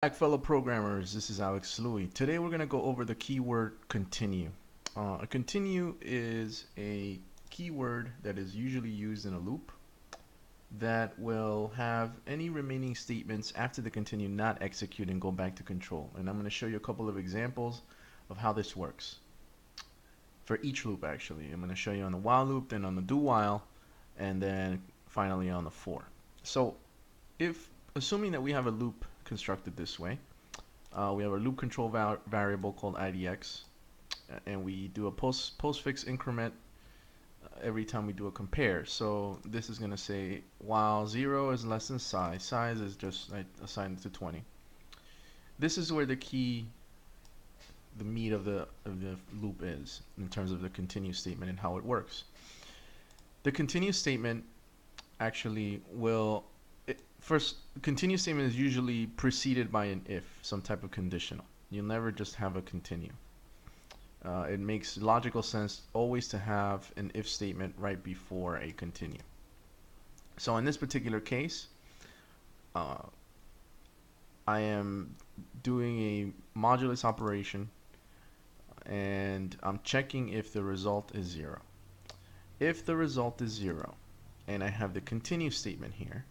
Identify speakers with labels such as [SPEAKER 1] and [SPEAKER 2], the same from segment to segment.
[SPEAKER 1] Back, fellow programmers. This is Alex Louie. Today we're going to go over the keyword continue. A continue is a keyword that is usually used in a loop that will have any remaining statements after the continue not execute and go back to control. And I'm going to show you a couple of examples of how this works. For each loop, actually. I'm going to show you on the while loop, then on the do while, and then finally on the for. So if assuming that we have a loop constructed this way, we have a loop control variable called idx, and we do a postfix increment every time we do a compare. So this is going to say while 0 is less than size. Size is just I assigned it to 20. This is where the meat of the loop is in terms of the continue statement and how it works. The continue statement actually will first, continue statement is usually preceded by an if, some type of conditional. You'll never just have a continue. It makes logical sense always to have an if statement right before a continue. So in this particular case, I am doing a modulus operation and I'm checking if the result is 0. If the result is 0 and I have the continue statement here,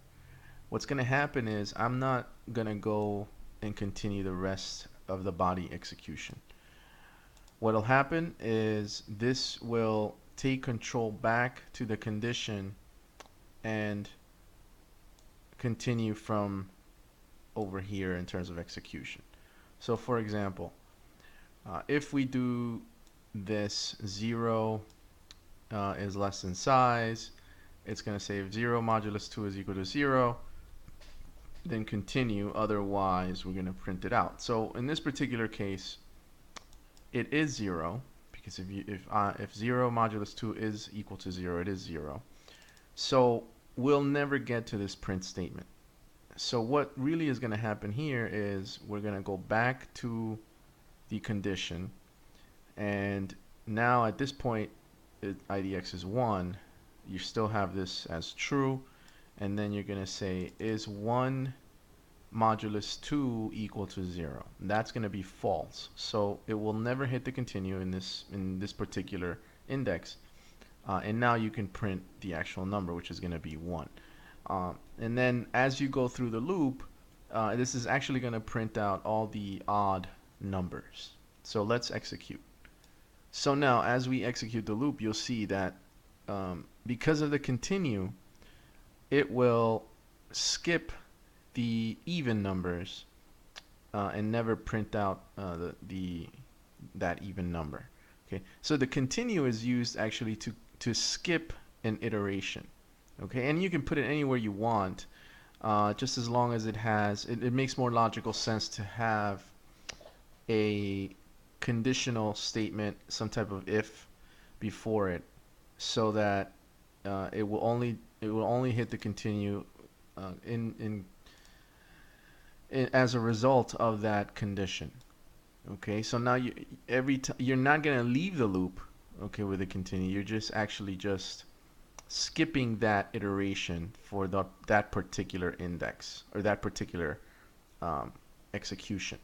[SPEAKER 1] what's going to happen is I'm not going to go and continue the rest of the body execution. What'll happen is this will take control back to the condition and continue from over here in terms of execution. So for example, if we do this 0 is less than size, it's going to say if 0 modulus 2 is equal to 0, then continue, otherwise we're going to print it out. So in this particular case, it is 0, because if 0 modulus 2 is equal to 0, it is 0. So we'll never get to this print statement. So what really is going to happen here is we're going to go back to the condition, and now at this point idx is 1. You still have this as true, and then you're going to say is 1 modulus 2 equal to 0. That's going to be false, so it will never hit the continue in this particular index, and now you can print the actual number, which is going to be 1. And then as you go through the loop, this is actually going to print out all the odd numbers. So let's execute. So now as we execute the loop, you'll see that because of the continue, it will skip the even numbers and never print out that even number. Okay, so the continue is used actually to skip an iteration. Okay, and you can put it anywhere you want, just as long as it makes more logical sense to have a conditional statement, some type of if before it, so that it will only hit the continue as a result of that condition. Okay, so now you're not going to leave the loop, okay, with a continue. You're just skipping that iteration for that particular index or that particular execution.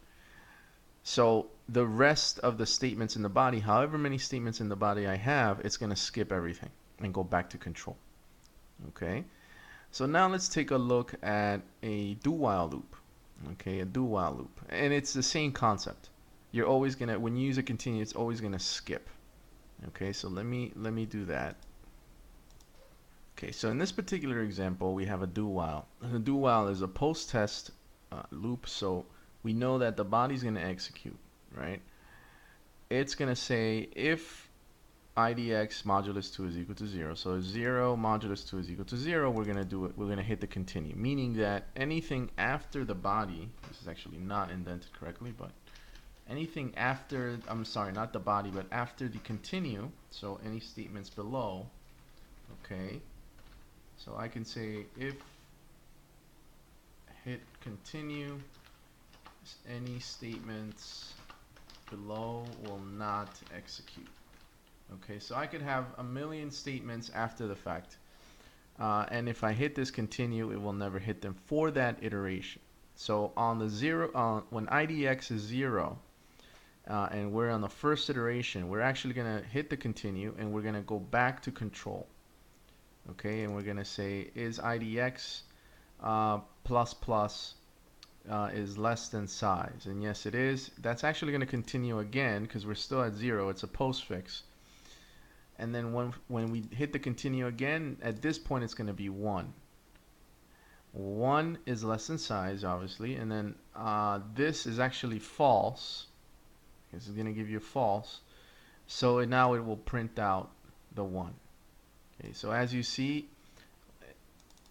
[SPEAKER 1] So the rest of the statements in the body, however many statements in the body I have, it's going to skip everything and go back to control. Okay, so now let's take a look at a do while loop. Okay, a do while loop, and it's the same concept. You're always gonna, when you use a continue, it's always gonna skip. Okay, so let me do that. Okay, so in this particular example, we have a do while. The do while is a post test loop, so we know that the body's gonna execute, right? It's gonna say if idx modulus 2 is equal to 0. So 0 modulus 2 is equal to 0, we're going to hit the continue, meaning that anything after the body, this is actually not indented correctly, but anything after, I'm sorry, not the body, but after the continue, so any statements below, okay, so I can say if hit continue, any statements below will not execute. Okay, so I could have a million statements after the fact, and if I hit this continue, it will never hit them for that iteration. So on the zero, when IDX is 0, and we're on the first iteration, we're actually going to hit the continue, and we're going to go back to control. Okay, and we're going to say, is IDX plus plus is less than size? And yes, it is. That's actually going to continue again because we're still at 0. It's a postfix. And then when we hit the continue again, at this point it's going to be 1. 1 is less than size, obviously, and then this is actually false. This is going to give you false. So now it will print out the 1. Okay, so as you see,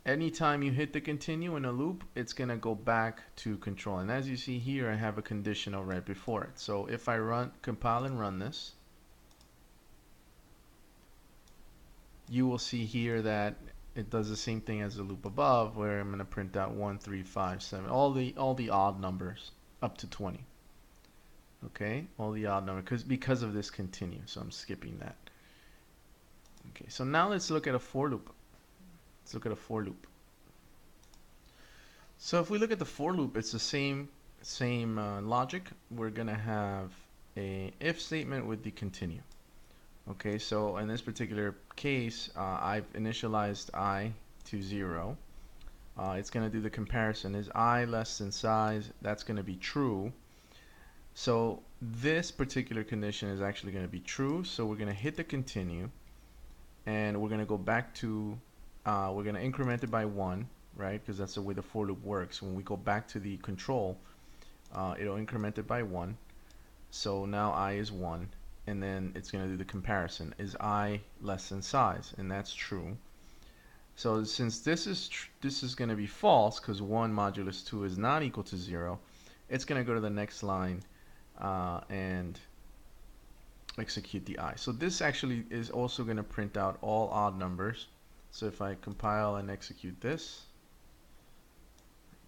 [SPEAKER 1] anytime you hit the continue in a loop, it's going to go back to control. And as you see here, I have a conditional right before it. So if I compile and run this, you will see here that it does the same thing as the loop above, where I'm going to print out 1, 3, 5, 7, all the odd numbers up to 20. Okay, all the odd numbers because of this continue. So I'm skipping that. Okay, so now let's look at a for loop. Let's look at a for loop. So if we look at the for loop, it's the same logic. We're going to have a if statement with the continue. Okay, so in this particular case, I've initialized I to 0. It's going to do the comparison. Is I less than size? That's going to be true. So this particular condition is actually going to be true. So we're going to hit the continue, and we're going to go back to, we're going to increment it by 1, right? Because that's the way the for loop works. When we go back to the control, it'll increment it by 1. So now I is 1. And then it's going to do the comparison. Is I less than size? And that's true. So since this is going to be false, because 1 modulus 2 is not equal to 0, it's going to go to the next line and execute the I. So this actually is also going to print out all odd numbers. So if I compile and execute this,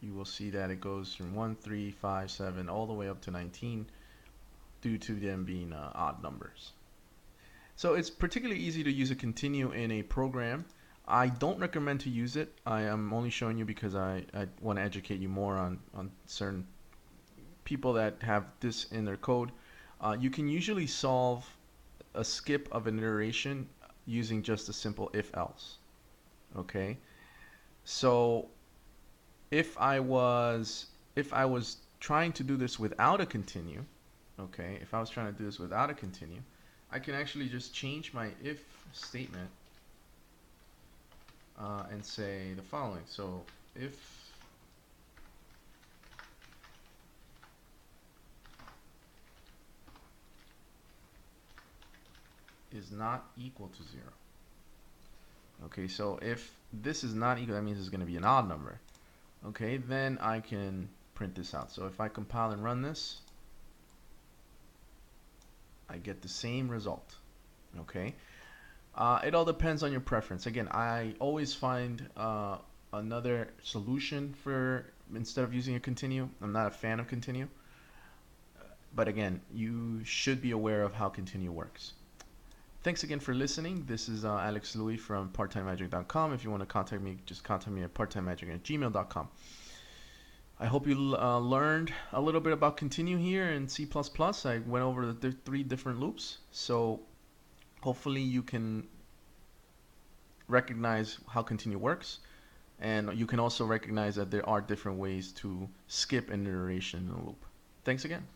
[SPEAKER 1] you will see that it goes from 1, 3, 5, 7, all the way up to 19. Due to them being odd numbers. So it's particularly easy to use a continue in a program. I don't recommend to use it. I am only showing you because I want to educate you more on certain people that have this in their code. You can usually solve a skip of an iteration using just a simple if-else. Okay, so if I was trying to do this without a continue, okay, if I was trying to do this without a continue, I can actually just change my if statement and say the following. So if is not equal to 0. Okay, so if this is not equal, that means it's going to be an odd number. Okay, then I can print this out. So if I compile and run this, I get the same result. Okay, it all depends on your preference. Again, I always find another solution for instead of using a continue. I'm not a fan of continue, but again, you should be aware of how continue works. Thanks again for listening. This is Alex Louis from parttimemagic.com. If you want to contact me, just contact me at parttimemagic@gmail.com. I hope you learned a little bit about continue here in C++. I went over the 3 different loops, so hopefully you can recognize how continue works, and you can also recognize that there are different ways to skip an iteration in a loop. Thanks again.